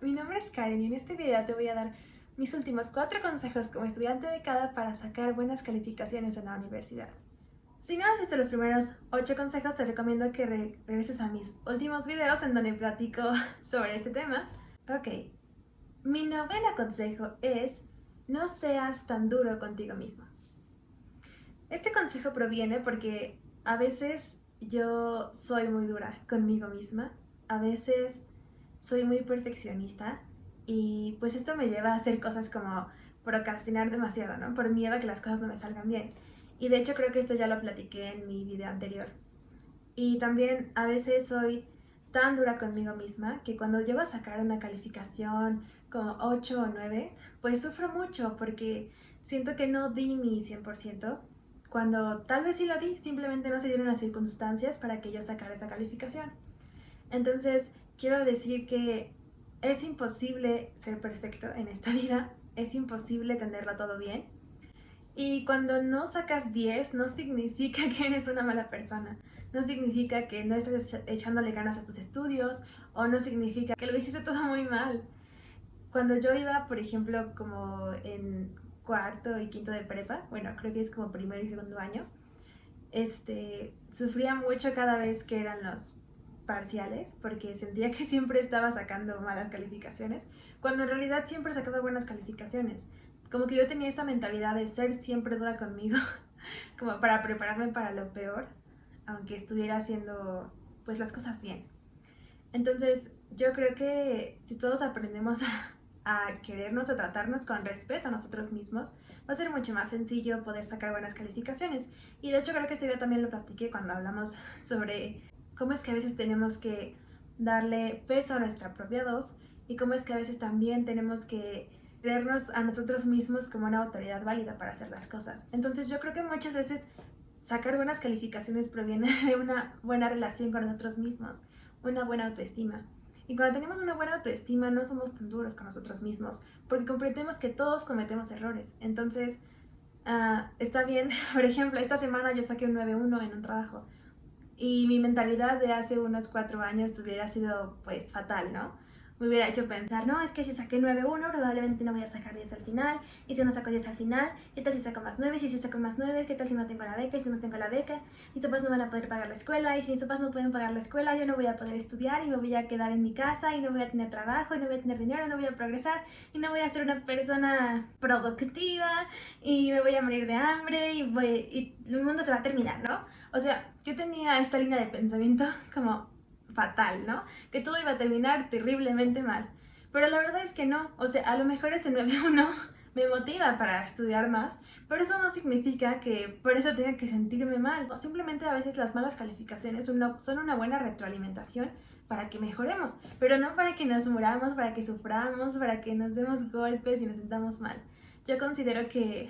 mi nombre es Karen y en este video te voy a dar mis últimos 4 consejos como estudiante becada para sacar buenas calificaciones en la universidad. Si no has visto los primeros 8 consejos, te recomiendo que regreses a mis últimos videos en donde platico sobre este tema. Ok, mi noveno consejo es: no seas tan duro contigo mismo. Este consejo proviene porque a veces yo soy muy dura conmigo misma, a veces soy muy perfeccionista y pues esto me lleva a hacer cosas como procrastinar demasiado, ¿no? Por miedo a que las cosas no me salgan bien. Y de hecho creo que esto ya lo platiqué en mi video anterior. Y también a veces soy tan dura conmigo misma que cuando llego a sacar una calificación como 8 o 9, pues sufro mucho porque siento que no di mi 100%, cuando tal vez sí lo di, simplemente no se dieron las circunstancias para que yo sacara esa calificación. Entonces, quiero decir que es imposible ser perfecto en esta vida, es imposible tenerlo todo bien. Y cuando no sacas 10 no significa que eres una mala persona, no significa que no estés echándole ganas a tus estudios o no significa que lo hiciste todo muy mal. Cuando yo iba, por ejemplo, como en cuarto y quinto de prepa, bueno, creo que es como primer y segundo año, sufría mucho cada vez que eran los parciales porque sentía que siempre estaba sacando malas calificaciones, cuando en realidad siempre sacaba buenas calificaciones. Como que yo tenía esta mentalidad de ser siempre dura conmigo, como para prepararme para lo peor, aunque estuviera haciendo pues las cosas bien. Entonces yo creo que si todos aprendemos a querernos, a tratarnos con respeto a nosotros mismos, va a ser mucho más sencillo poder sacar buenas calificaciones. Y de hecho creo que este video también lo platiqué cuando hablamos sobre cómo es que a veces tenemos que darle peso a nuestra propia voz y cómo es que a veces también tenemos que creernos a nosotros mismos como una autoridad válida para hacer las cosas. Entonces yo creo que muchas veces sacar buenas calificaciones proviene de una buena relación con nosotros mismos, una buena autoestima. Y cuando tenemos una buena autoestima no somos tan duros con nosotros mismos, porque comprendemos que todos cometemos errores. Entonces, está bien. Por ejemplo, esta semana yo saqué un 9.1 en un trabajo y mi mentalidad de hace unos 4 años hubiera sido pues fatal, ¿no? Me hubiera hecho pensar, no, es que si saqué 9.1 probablemente no voy a sacar 10 al final, y si no saco 10 al final, ¿qué tal si saco más 9? Si saco más 9, ¿qué tal si no tengo la beca? Y si no tengo la beca, mis papás no van a poder pagar la escuela, y si mis papás no pueden pagar la escuela, yo no voy a poder estudiar y me voy a quedar en mi casa y no voy a tener trabajo y no voy a tener dinero, no voy a progresar y no voy a ser una persona productiva y me voy a morir de hambre y el mundo se va a terminar, ¿no? O sea, yo tenía esta línea de pensamiento como fatal, ¿no? Que todo iba a terminar terriblemente mal. Pero la verdad es que no. O sea, a lo mejor ese 9.1 me motiva para estudiar más, pero eso no significa que por eso tenga que sentirme mal. O simplemente a veces las malas calificaciones son una buena retroalimentación para que mejoremos, pero no para que nos muramos, para que suframos, para que nos demos golpes y nos sintamos mal. Yo considero que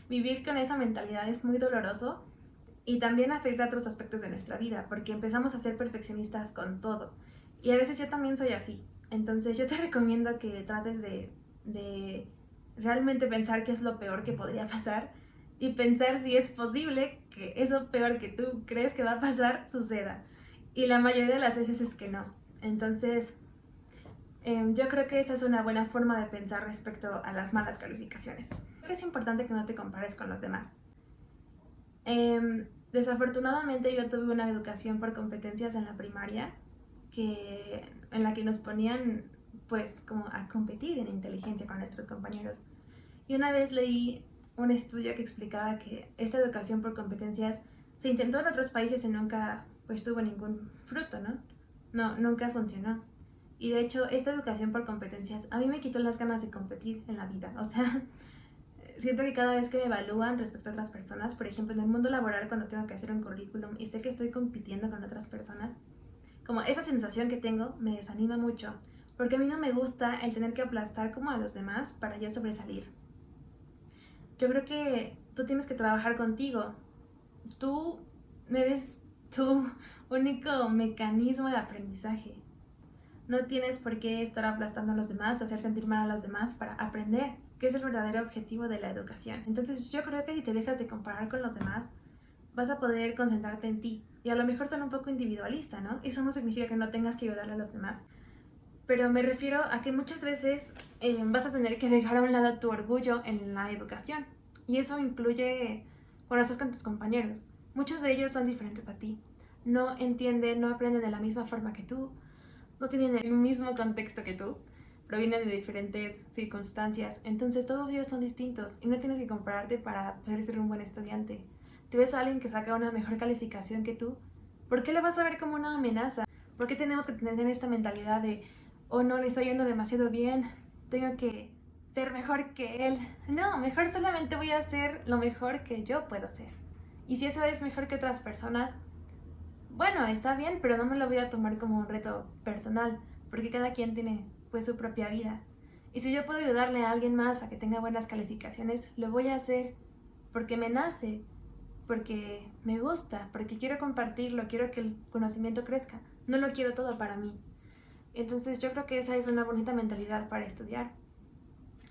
vivir con esa mentalidad es muy doloroso y también afecta a otros aspectos de nuestra vida, porque empezamos a ser perfeccionistas con todo. Y a veces yo también soy así. Entonces yo te recomiendo que trates de realmente pensar qué es lo peor que podría pasar y pensar si es posible que eso peor que tú crees que va a pasar suceda. Y la mayoría de las veces es que no. Entonces, yo creo que esa es una buena forma de pensar respecto a las malas calificaciones. Creo que es importante que no te compares con los demás. Desafortunadamente yo tuve una educación por competencias en la primaria en la que nos ponían pues como a competir en inteligencia con nuestros compañeros. Y una vez leí un estudio que explicaba que esta educación por competencias se intentó en otros países y nunca pues tuvo ningún fruto, ¿no? No, nunca funcionó. Y de hecho esta educación por competencias a mí me quitó las ganas de competir en la vida. O sea, siento que cada vez que me evalúan respecto a otras personas, por ejemplo en el mundo laboral cuando tengo que hacer un currículum y sé que estoy compitiendo con otras personas, como esa sensación que tengo me desanima mucho, porque a mí no me gusta el tener que aplastar como a los demás para yo sobresalir. Yo creo que tú tienes que trabajar contigo. Tú eres tu único mecanismo de aprendizaje. No tienes por qué estar aplastando a los demás o hacer sentir mal a los demás para aprender, que es el verdadero objetivo de la educación. Entonces yo creo que si te dejas de comparar con los demás, vas a poder concentrarte en ti. Y a lo mejor son un poco individualista, ¿no? Eso no significa que no tengas que ayudarle a los demás. pero me refiero a que muchas veces vas a tener que dejar a un lado tu orgullo en la educación. Y eso incluye cuando estás con tus compañeros. Muchos de ellos son diferentes a ti. No entienden, no aprenden de la misma forma que tú, no tienen el mismo contexto que tú, provienen de diferentes circunstancias. Entonces todos ellos son distintos y no tienes que compararte para poder ser un buen estudiante. Si ves a alguien que saca una mejor calificación que tú, ¿por qué lo vas a ver como una amenaza? ¿Por qué tenemos que tener esta mentalidad de, oh no, le está yendo demasiado bien, tengo que ser mejor que él? No, mejor solamente voy a hacer lo mejor que yo puedo hacer. Y si eso es mejor que otras personas, bueno, está bien, pero no me lo voy a tomar como un reto personal, porque cada quien tiene pues su propia vida. Y si yo puedo ayudarle a alguien más a que tenga buenas calificaciones, lo voy a hacer porque me nace, porque me gusta, porque quiero compartirlo, quiero que el conocimiento crezca. No lo quiero todo para mí. Entonces yo creo que esa es una bonita mentalidad para estudiar.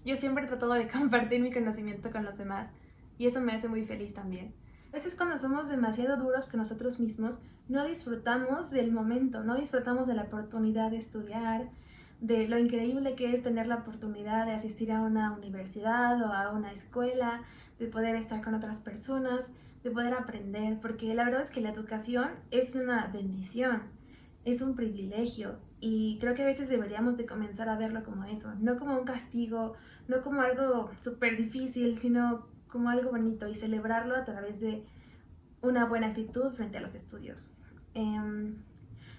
Yo siempre he tratado de compartir mi conocimiento con los demás y eso me hace muy feliz también. A veces cuando somos demasiado duros con nosotros mismos, no disfrutamos del momento, no disfrutamos de la oportunidad de estudiar, de lo increíble que es tener la oportunidad de asistir a una universidad o a una escuela, de poder estar con otras personas, de poder aprender, porque la verdad es que la educación es una bendición, es un privilegio y creo que a veces deberíamos de comenzar a verlo como eso, no como un castigo, no como algo súper difícil, sino como algo bonito y celebrarlo a través de una buena actitud frente a los estudios.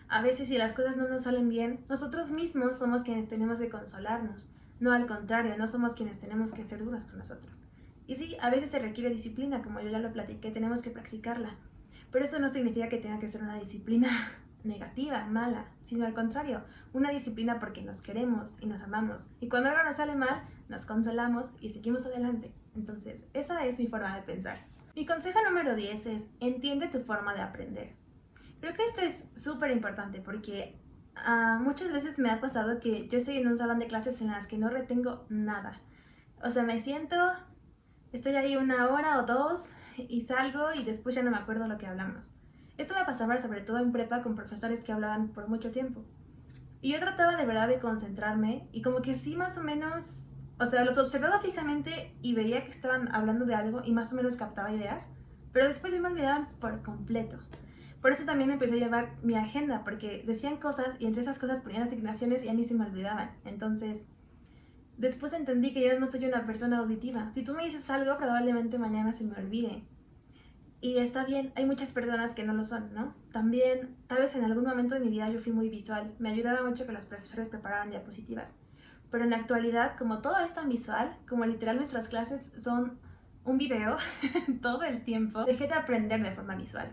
A veces si las cosas no nos salen bien, nosotros mismos somos quienes tenemos que consolarnos, no al contrario, no somos quienes tenemos que ser duros con nosotros. Y sí, a veces se requiere disciplina, como yo ya lo platiqué, tenemos que practicarla, pero eso no significa que tenga que ser una disciplina negativa, mala, sino al contrario, una disciplina porque nos queremos y nos amamos. Y cuando algo nos sale mal, nos consolamos y seguimos adelante. Entonces, esa es mi forma de pensar. Mi consejo número 10 es, entiende tu forma de aprender. Creo que esto es súper importante porque muchas veces me ha pasado que yo estoy en un salón de clases en las que no retengo nada. O sea, me siento, estoy ahí una hora o dos y salgo y después ya no me acuerdo lo que hablamos. Esto me pasaba sobre todo en prepa con profesores que hablaban por mucho tiempo. Y yo trataba de verdad de concentrarme y como que sí más o menos, o sea, los observaba fijamente y veía que estaban hablando de algo y más o menos captaba ideas, pero después se me olvidaban por completo. Por eso también empecé a llevar mi agenda, porque decían cosas y entre esas cosas ponían asignaciones y a mí se me olvidaban. Entonces, después entendí que yo no soy una persona auditiva. Si tú me dices algo, probablemente mañana se me olvide. Y está bien, hay muchas personas que no lo son, ¿no? También, tal vez en algún momento de mi vida yo fui muy visual. Me ayudaba mucho que los profesores preparaban diapositivas. Pero en la actualidad, como todo es tan visual, como literal nuestras clases son un video todo el tiempo, dejé de aprender de forma visual.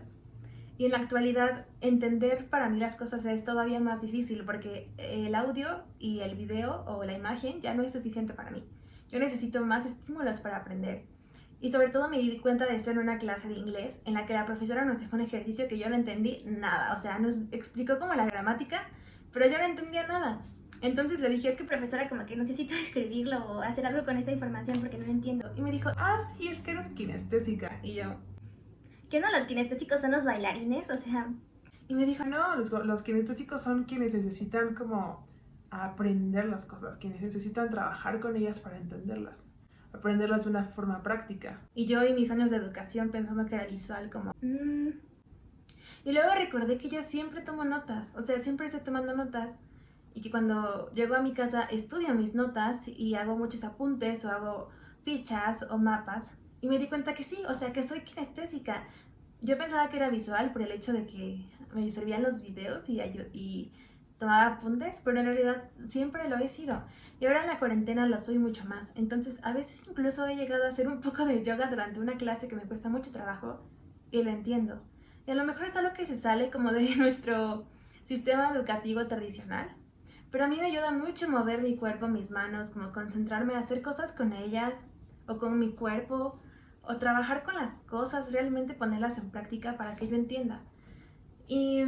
Y en la actualidad, entender para mí las cosas es todavía más difícil porque el audio y el video o la imagen ya no es suficiente para mí. Yo necesito más estímulos para aprender. Y sobre todo me di cuenta de esto en una clase de inglés en la que la profesora nos dejó un ejercicio que yo no entendí nada. O sea, nos explicó como la gramática, pero yo no entendía nada. Entonces le dije, es que profesora, como que necesito escribirlo o hacer algo con esta información porque no lo entiendo. Y me dijo, Sí, es que eres kinestésica. y yo, ¿Qué no los kinestésicos son los bailarines? O sea, Y me dijo, no, los kinestésicos son quienes necesitan como aprender las cosas, quienes necesitan trabajar con ellas para entenderlas, aprenderlas de una forma práctica. y yo y mis años de educación pensando que era visual, como... Y luego recordé que yo siempre tomo notas, o sea, siempre estoy tomando notas y que cuando llego a mi casa estudio mis notas y hago muchos apuntes o hago fichas o mapas y me di cuenta que sí, o sea, que soy kinestésica. Yo pensaba que era visual por el hecho de que me servían los videos y tomaba apuntes, pero en realidad siempre lo he sido. Y ahora en la cuarentena lo soy mucho más. Entonces, a veces incluso he llegado a hacer un poco de yoga durante una clase que me cuesta mucho trabajo y lo entiendo. Y a lo mejor es algo que se sale como de nuestro sistema educativo tradicional. Pero a mí me ayuda mucho mover mi cuerpo, mis manos, como concentrarme a hacer cosas con ellas o con mi cuerpo o trabajar con las cosas, realmente ponerlas en práctica para que yo entienda. Y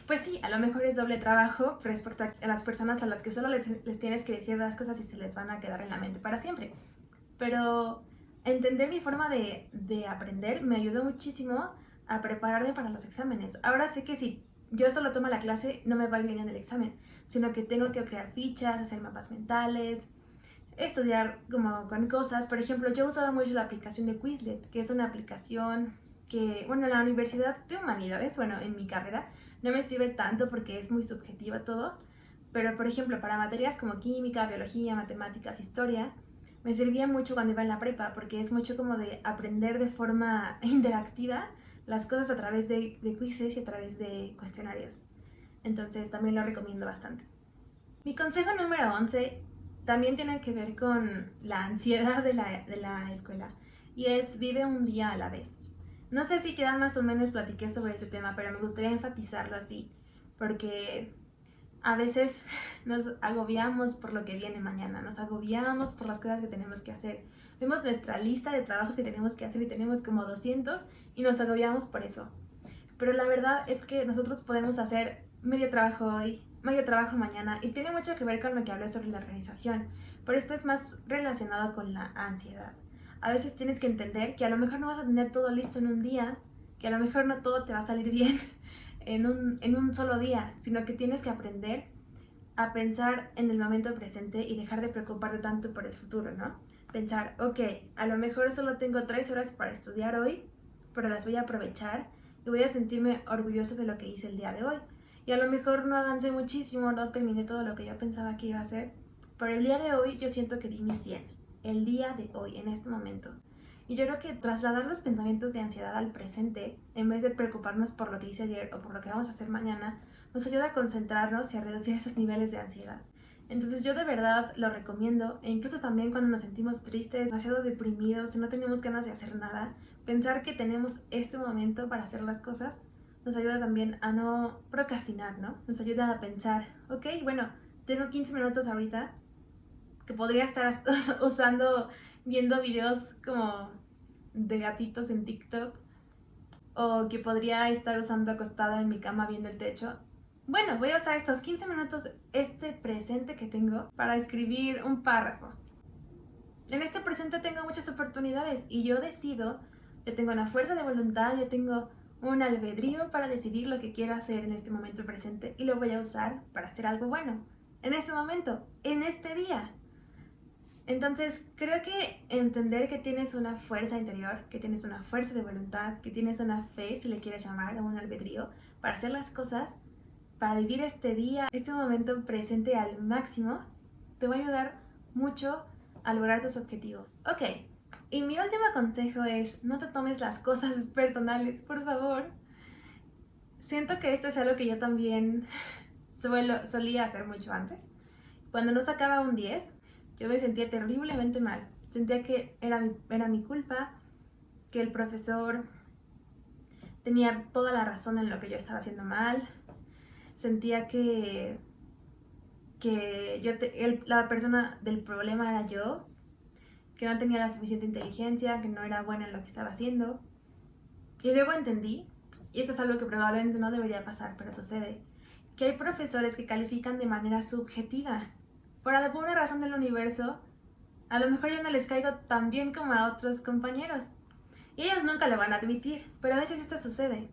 pues sí, a lo mejor es doble trabajo respecto a las personas a las que solo les tienes que decir las cosas y se les van a quedar en la mente para siempre. Pero entender mi forma de aprender me ayudó muchísimo a prepararme para los exámenes. Ahora sé que si yo solo tomo la clase, no me va a ir bien en el examen. sino que tengo que crear fichas, hacer mapas mentales, estudiar como con cosas. Por ejemplo, yo usaba mucho la aplicación de Quizlet, que es una aplicación que, bueno, en la Universidad de Humanidades, bueno, en mi carrera, no me sirve tanto porque es muy subjetiva todo, pero por ejemplo, para materias como química, biología, matemáticas, historia, me servía mucho cuando iba en la prepa, porque es mucho como de aprender de forma interactiva las cosas a través de quizzes y a través de cuestionarios. Entonces también lo recomiendo bastante. Mi consejo número 11 también tiene que ver con la ansiedad de la escuela, y es vive un día a la vez. No sé si ya más o menos platiqué sobre ese tema, pero me gustaría enfatizarlo así, porque a veces nos agobiamos por lo que viene mañana, nos agobiamos por las cosas que tenemos que hacer. Vemos nuestra lista de trabajos que tenemos que hacer y tenemos como 200 y nos agobiamos por eso. Pero la verdad es que nosotros podemos hacer medio trabajo hoy, medio trabajo mañana, y tiene mucho que ver con lo que hablé sobre la organización, pero esto es más relacionado con la ansiedad. A veces tienes que entender que a lo mejor no vas a tener todo listo en un día, que a lo mejor no todo te va a salir bien en un solo día, sino que tienes que aprender a pensar en el momento presente y dejar de preocuparte tanto por el futuro, ¿no? Pensar, ok, a lo mejor solo tengo 3 horas para estudiar hoy, pero las voy a aprovechar y voy a sentirme orgulloso de lo que hice el día de hoy. Y a lo mejor no avancé muchísimo, no terminé todo lo que yo pensaba que iba a hacer, pero el día de hoy yo siento que di mi 100, el día de hoy, en este momento. Y yo creo que trasladar los pensamientos de ansiedad al presente, en vez de preocuparnos por lo que hice ayer o por lo que vamos a hacer mañana, nos ayuda a concentrarnos y a reducir esos niveles de ansiedad. Entonces yo de verdad lo recomiendo, e incluso también cuando nos sentimos tristes, demasiado deprimidos y no tenemos ganas de hacer nada, pensar que tenemos este momento para hacer las cosas nos ayuda también a no procrastinar, ¿no? Nos ayuda a pensar, ok, bueno, tengo 15 minutos ahorita que podría estar usando, viendo videos como de gatitos en TikTok, o que podría estar usando acostada en mi cama viendo el techo. Bueno, voy a usar estos 15 minutos, este presente que tengo, para escribir un párrafo. En este presente tengo muchas oportunidades y yo decido, yo tengo una fuerza de voluntad, yo tengo un albedrío para decidir lo que quiero hacer en este momento presente, y lo voy a usar para hacer algo bueno, en este momento, en este día. Entonces, creo que entender que tienes una fuerza interior, que tienes una fuerza de voluntad, que tienes una fe, si le quieres llamar, o un albedrío, para hacer las cosas, para vivir este día, este momento presente al máximo, te va a ayudar mucho a lograr tus objetivos. Ok, y mi último consejo es, no te tomes las cosas personales, por favor. Siento que esto es algo que yo también solía hacer mucho antes. Cuando no sacaba un 10, yo me sentía terriblemente mal. Sentía que era mi culpa, que el profesor tenía toda la razón en lo que yo estaba haciendo mal. Sentía que la persona del problema era yo, que no tenía la suficiente inteligencia, que no era buena en lo que estaba haciendo. Y luego entendí, y esto es algo que probablemente no debería pasar, pero sucede, que hay profesores que califican de manera subjetiva. Por alguna razón del universo, a lo mejor yo no les caigo tan bien como a otros compañeros. Y ellos nunca lo van a admitir, pero a veces esto sucede.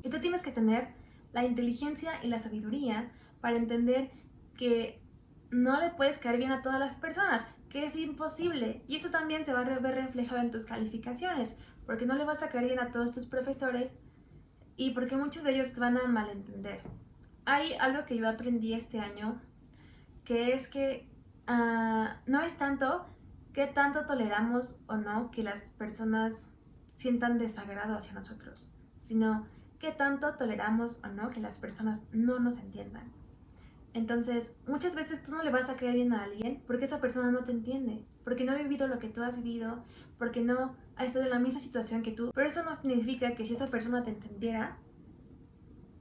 Y tú tienes que tener la inteligencia y la sabiduría para entender que no le puedes caer bien a todas las personas, que es imposible. Y eso también se va a ver reflejado en tus calificaciones, porque no le vas a caer bien a todos tus profesores y porque muchos de ellos te van a malentender. Hay algo que yo aprendí este año, que es que no es tanto qué tanto toleramos o no que las personas sientan desagrado hacia nosotros, sino qué tanto toleramos o no que las personas no nos entiendan. Entonces, muchas veces tú no le vas a caer bien a alguien porque esa persona no te entiende, porque no ha vivido lo que tú has vivido, porque no ha estado en la misma situación que tú. Pero eso no significa que si esa persona te entendiera,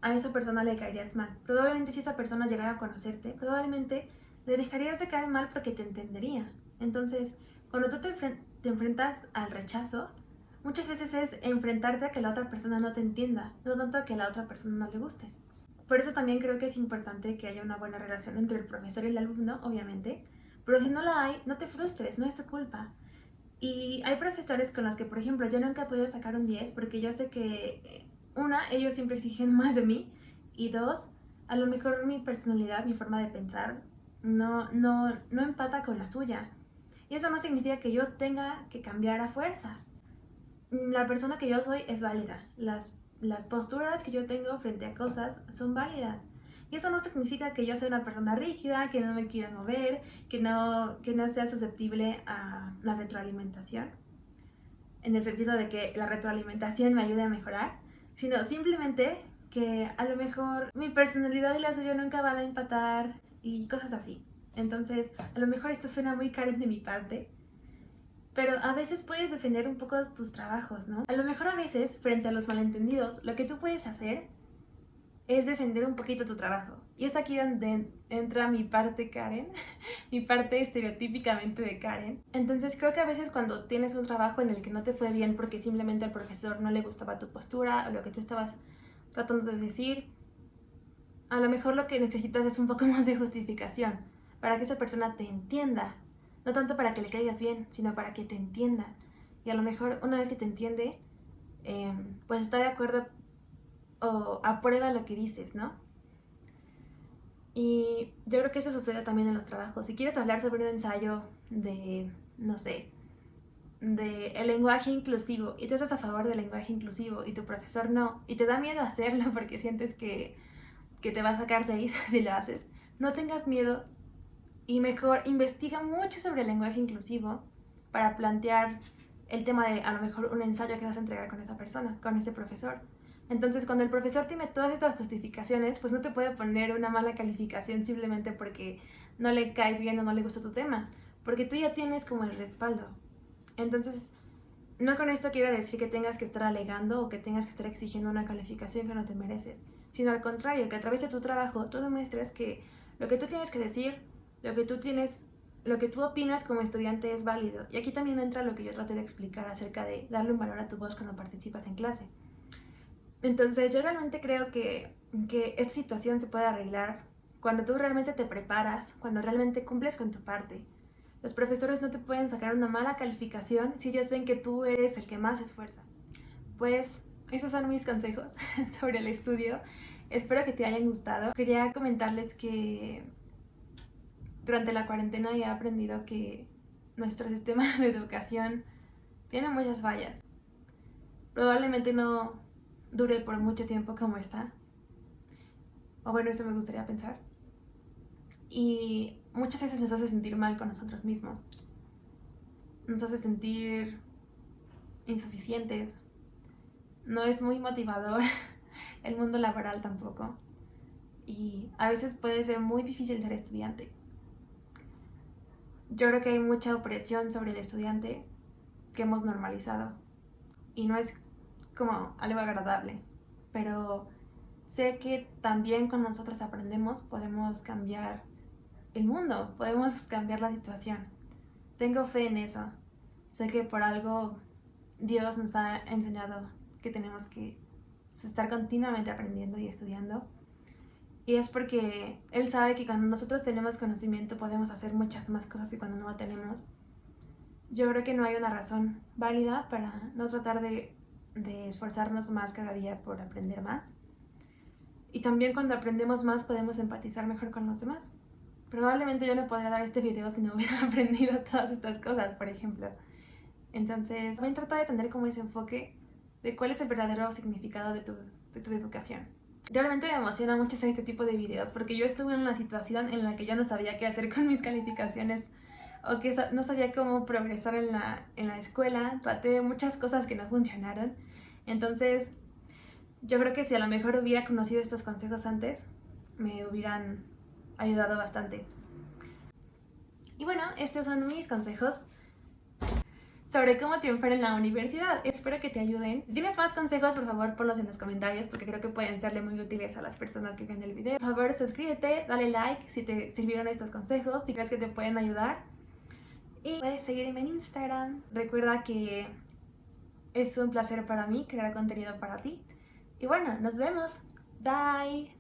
a esa persona le caerías mal. Probablemente si esa persona llegara a conocerte, probablemente le dejarías de caer mal porque te entendería. Entonces, cuando tú te enfrentas al rechazo, muchas veces es enfrentarte a que la otra persona no te entienda, no tanto a que a la otra persona no le gustes. Por eso también creo que es importante que haya una buena relación entre el profesor y el alumno, obviamente, pero si no la hay, no te frustres, no es tu culpa. Y hay profesores con los que, por ejemplo, yo nunca he podido sacar un 10 porque yo sé que, una, ellos siempre exigen más de mí, y dos, a lo mejor mi personalidad, mi forma de pensar, no empata con la suya. Y eso no significa que yo tenga que cambiar a fuerzas. La persona que yo soy es válida. Las posturas que yo tengo frente a cosas son válidas. Y eso no significa que yo sea una persona rígida, que no me quiera mover, que no sea susceptible a la retroalimentación, en el sentido de que la retroalimentación me ayude a mejorar, sino simplemente que a lo mejor mi personalidad y la suya nunca van a empatar y cosas así. Entonces, a lo mejor esto suena muy Karen de mi parte, pero a veces puedes defender un poco tus trabajos, ¿no? A lo mejor a veces, frente a los malentendidos, lo que tú puedes hacer es defender un poquito tu trabajo. Y es aquí donde entra mi parte Karen, mi parte estereotípicamente de Karen. Entonces creo que a veces cuando tienes un trabajo en el que no te fue bien porque simplemente al profesor no le gustaba tu postura o lo que tú estabas tratando de decir, a lo mejor lo que necesitas es un poco más de justificación para que esa persona te entienda. No tanto para que le caigas bien, sino para que te entienda. Y a lo mejor una vez que te entiende, pues está de acuerdo o aprueba lo que dices, ¿no? Y yo creo que eso sucede también en los trabajos. Si quieres hablar sobre un ensayo de, no sé, de el lenguaje inclusivo y tú estás a favor del lenguaje inclusivo y tu profesor no, y te da miedo hacerlo porque sientes que te va a sacar 6 si lo haces, no tengas miedo y mejor investiga mucho sobre el lenguaje inclusivo para plantear el tema de a lo mejor un ensayo que vas a entregar con esa persona, con ese profesor. Entonces, cuando el profesor tiene todas estas justificaciones, pues no te puede poner una mala calificación simplemente porque no le caes bien o no le gusta tu tema, porque tú ya tienes como el respaldo. Entonces, no con esto quiero decir que tengas que estar alegando o que tengas que estar exigiendo una calificación que no te mereces, sino al contrario, que a través de tu trabajo tú demuestres que lo que tú tienes que decir, lo que tú opinas como estudiante es válido. Y aquí también entra lo que yo traté de explicar acerca de darle un valor a tu voz cuando participas en clase. Entonces yo realmente creo que esta situación se puede arreglar cuando tú realmente te preparas, cuando realmente cumples con tu parte. Los profesores no te pueden sacar una mala calificación si ellos ven que tú eres el que más se esfuerza. Pues esos son mis consejos sobre el estudio. Espero que te hayan gustado. Quería comentarles que durante la cuarentena he aprendido que nuestro sistema de educación tiene muchas fallas. Probablemente no dure por mucho tiempo como está. O bueno, eso me gustaría pensar. Y muchas veces nos hace sentir mal con nosotros mismos. Nos hace sentir insuficientes. No es muy motivador el mundo laboral tampoco. Y a veces puede ser muy difícil ser estudiante. Yo creo que hay mucha opresión sobre el estudiante que hemos normalizado. Y no es como algo agradable. Pero sé que también cuando nosotros aprendemos podemos cambiar el mundo, podemos cambiar la situación. Tengo fe en eso. Sé que por algo Dios nos ha enseñado que tenemos que estar continuamente aprendiendo y estudiando. Y es porque Él sabe que cuando nosotros tenemos conocimiento podemos hacer muchas más cosas que cuando no lo tenemos. Yo creo que no hay una razón válida para no tratar de esforzarnos más cada día por aprender más. Y también cuando aprendemos más podemos empatizar mejor con los demás. Probablemente yo no podría dar este video si no hubiera aprendido todas estas cosas, por ejemplo. Entonces, también trata de tener como ese enfoque de cuál es el verdadero significado de tu educación. Realmente me emociona mucho hacer este tipo de videos porque yo estuve en una situación en la que yo no sabía qué hacer con mis calificaciones o que no sabía cómo progresar en la escuela. Traté muchas cosas que no funcionaron. Entonces, yo creo que si a lo mejor hubiera conocido estos consejos antes, me hubieran ayudado bastante. Y bueno, estos son mis consejos sobre cómo triunfar en la universidad. Espero que te ayuden. Si tienes más consejos, por favor, ponlos en los comentarios porque creo que pueden serle muy útiles a las personas que ven el video. Por favor, suscríbete, dale like si te sirvieron estos consejos, si crees que te pueden ayudar. Y puedes seguirme en Instagram. Recuerda que es un placer para mí crear contenido para ti. Y bueno, nos vemos. Bye.